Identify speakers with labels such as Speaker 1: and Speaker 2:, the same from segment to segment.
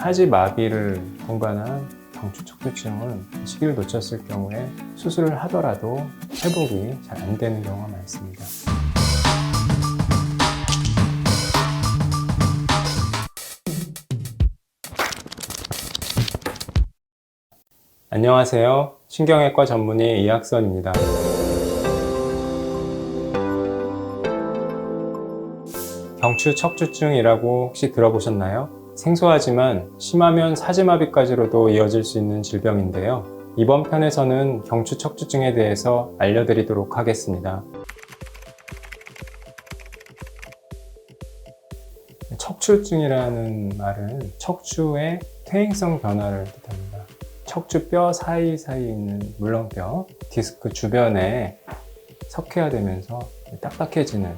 Speaker 1: 하지 마비를 동반한 경추 척추증은 시기를 놓쳤을 경우에 수술을 하더라도 회복이 잘 안 되는 경우가 많습니다. 안녕하세요. 신경외과 전문의 이학선입니다. 경추 척추증이라고 혹시 들어보셨나요? 생소하지만 심하면 사지마비까지로도 이어질 수 있는 질병인데요. 이번 편에서는 경추 척추증에 대해서 알려드리도록 하겠습니다. 척추증이라는 말은 척추의 퇴행성 변화를 뜻합니다. 척추뼈 사이사이에 있는 물렁뼈, 디스크 주변에 석회화되면서 딱딱해지는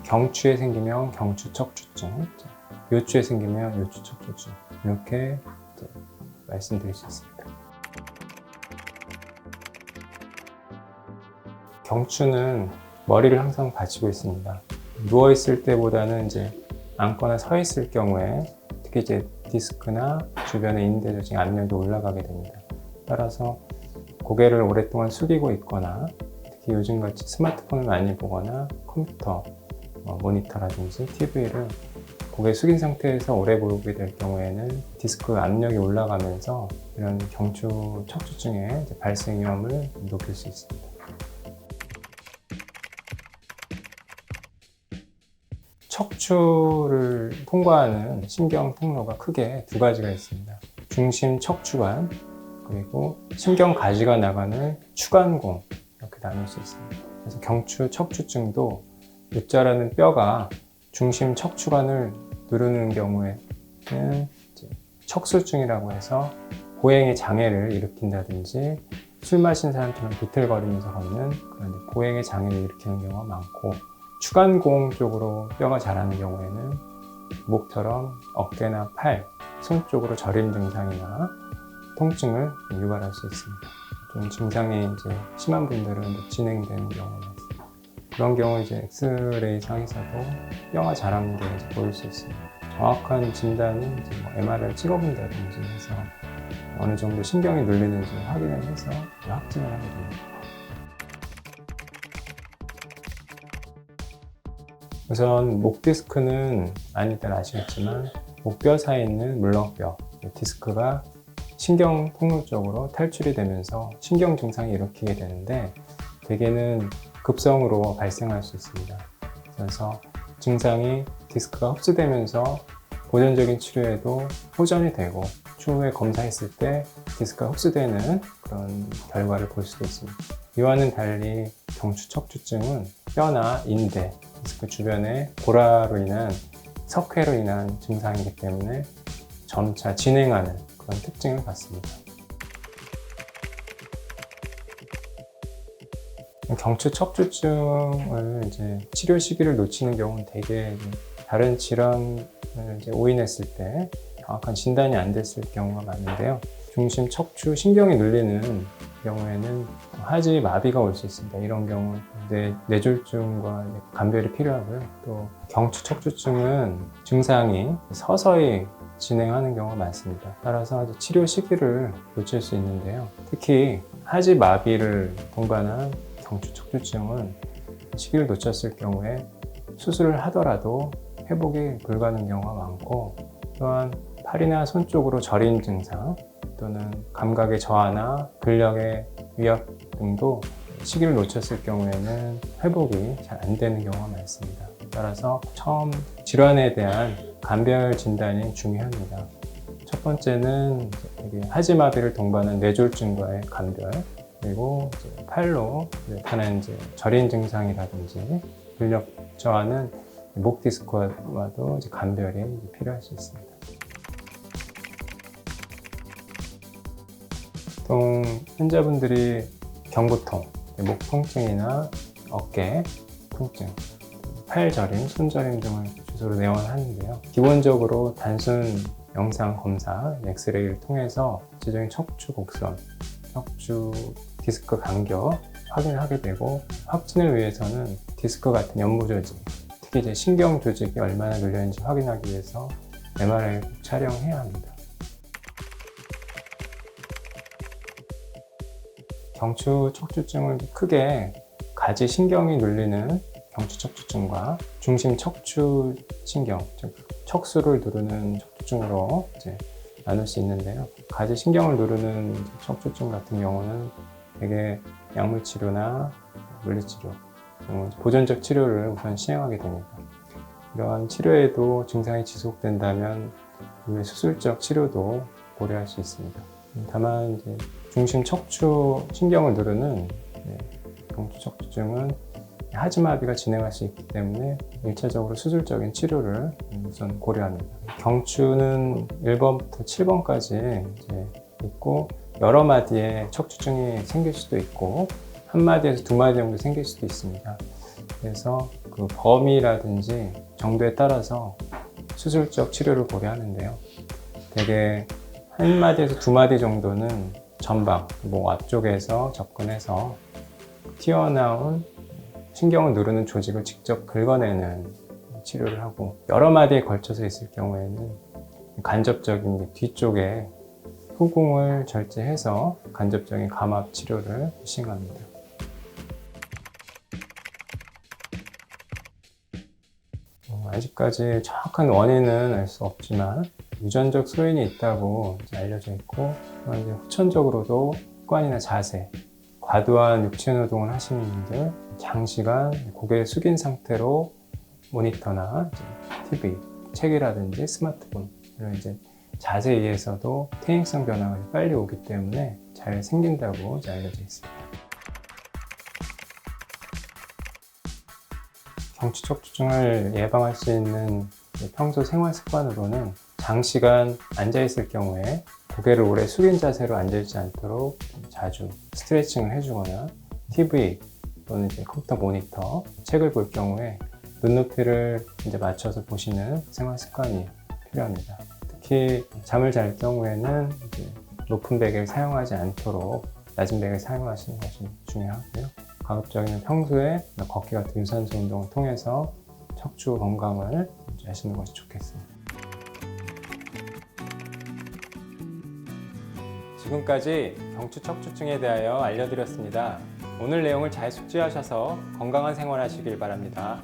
Speaker 1: 경추에 생기면 경추 척추증, 요추에 생기면 요추 척추증, 이렇게 말씀드릴 수 있습니다. 경추는 머리를 항상 받치고 있습니다. 누워 있을 때보다는 앉거나 서 있을 경우에 특히 디스크나 주변의 인대 조직 압력이 올라가게 됩니다. 따라서 고개를 오랫동안 숙이고 있거나 특히 요즘같이 스마트폰을 많이 보거나 컴퓨터, 모니터라든지 TV를 고개 숙인 상태에서 오래 보게 될 경우에는 디스크 압력이 올라가면서 이런 경추 척추증의 발생 위험을 높일 수 있습니다. 척추를 통과하는 신경 통로가 크게 두 가지가 있습니다. 중심 척추관, 그리고 신경 가지가 나가는 추간공, 이렇게 나눌 수 있습니다. 그래서 경추 척추증도 요자라는 뼈가 중심 척추관을 누르는 경우에는 척수증이라고 해서 보행의 장애를 일으킨다든지 술 마신 사람처럼 비틀거리면서 걷는 그런 보행의 장애를 일으키는 경우가 많고, 추간공 쪽으로 뼈가 자라는 경우에는 목처럼 어깨나 팔, 손 쪽으로 저림 증상이나 통증을 유발할 수 있습니다. 좀 증상이 심한 분들은 진행되는 경우가 많습니다. 그런 경우 엑스레이 상에서도 뼈가 자란 게 보일 수 있습니다. 정확한 진단은 MRI를 찍어본다든지 해서 어느 정도 신경이 눌리는지 확인을 해서 확진을 하게 됩니다. 우선 목 디스크는 많이들 아시겠지만 목뼈 사이에 있는 물렁뼈, 디스크가 신경 통로 쪽으로 탈출이 되면서 신경 증상이 일으키게 되는데 대개는 급성으로 발생할 수 있습니다. 그래서 증상이 디스크가 흡수되면서 보존적인 치료에도 호전이 되고 추후에 검사했을 때 디스크가 흡수되는 그런 결과를 볼 수도 있습니다. 이와는 달리 경추 척추증은 뼈나 인대, 디스크 주변에 골화로 인한 석회로 인한 증상이기 때문에 점차 진행하는 그런 특징을 갖습니다. 경추 척추증을 치료 시기를 놓치는 경우는 대개 다른 질환을 오인했을 때 정확한 진단이 안 됐을 경우가 많은데요. 중심 척추 신경이 눌리는 경우에는 하지 마비가 올 수 있습니다. 이런 경우 뇌졸중과 감별이 필요하고요. 또 경추 척추증은 증상이 서서히 진행하는 경우가 많습니다. 따라서 치료 시기를 놓칠 수 있는데요. 특히 하지 마비를 동반한 경추 척추증은 시기를 놓쳤을 경우에 수술을 하더라도 회복이 불가능한 경우가 많고, 또한 팔이나 손 쪽으로 저림 증상 또는 감각의 저하나 근력의 위압 등도 시기를 놓쳤을 경우에는 회복이 잘 안 되는 경우가 많습니다. 따라서 처음 질환에 대한 감별 진단이 중요합니다. 첫 번째는 하지마비를 동반한 뇌졸중과의 감별, 그리고 팔로 나타나는 저림 증상이라든지 근력 저하는 목 디스크와도 감별이 필요할 수 있습니다. 보통 환자분들이 경부통, 목 통증이나 어깨 통증, 팔 저림, 손 저림 등을 주소로 내원하는데요. 기본적으로 단순 영상 검사, 엑스레이를 통해서 구체적인 척추 곡선, 척추 디스크 간격 확인을 하게 되고, 확진을 위해서는 디스크 같은 연부 조직, 특히 신경 조직이 얼마나 눌렸는지 확인하기 위해서 MRI를 촬영해야 합니다. 경추 척추증을 크게 가지 신경이 눌리는 경추 척추증과 중심 척추 신경, 즉 척수를 누르는 척추증으로 이제 나눌 수 있는데요. 가지 신경을 누르는 척추증 같은 경우는 대개 약물 치료나 물리치료, 보존적 치료를 우선 시행하게 됩니다. 이러한 치료에도 증상이 지속된다면 수술적 치료도 고려할 수 있습니다. 다만 이제 중심 척추 신경을 누르는 경추 척추증은 하지마비가 진행할 수 있기 때문에 1차적으로 수술적인 치료를 우선 고려합니다. 경추는 1번부터 7번까지 있고 여러 마디의 척추증이 생길 수도 있고 한 마디에서 두 마디 정도 생길 수도 있습니다. 그래서 그 범위라든지 정도에 따라서 수술적 치료를 고려하는데요. 대개 한 마디에서 두 마디 정도는 전방, 목 앞쪽에서 접근해서 튀어나온 신경을 누르는 조직을 직접 긁어내는 치료를 하고 여러 마디에 걸쳐서 있을 경우에는 간접적인 뒤쪽에 후궁을 절제해서 간접적인 감압 치료를 시행합니다. 아직까지 정확한 원인은 알 수 없지만 유전적 소인이 있다고 알려져 있고 후천적으로도 습관이나 자세, 과도한 육체 노동을 하시는 분들, 장시간 고개를 숙인 상태로 모니터나 TV, 책이라든지 스마트폰 이런 자세에 의해서도 퇴행성 변화가 빨리 오기 때문에 잘 생긴다고 알려져 있습니다. 경추 척추증을 예방할 수 있는 평소 생활 습관으로는 장시간 앉아있을 경우에 고개를 오래 숙인 자세로 앉아있지 않도록 자주 스트레칭을 해주거나 TV 또는 컴퓨터 모니터, 책을 볼 경우에 눈높이를 맞춰서 보시는 생활 습관이 필요합니다. 특히 잠을 잘 경우에는 높은 베개를 사용하지 않도록 낮은 베개를 사용하시는 것이 중요하고요. 가급적이면 평소에 걷기 같은 유산소 운동을 통해서 척추 건강을 하시는 것이 좋겠습니다. 지금까지 경추 척추증에 대하여 알려드렸습니다. 오늘 내용을 잘 숙지하셔서 건강한 생활 하시길 바랍니다.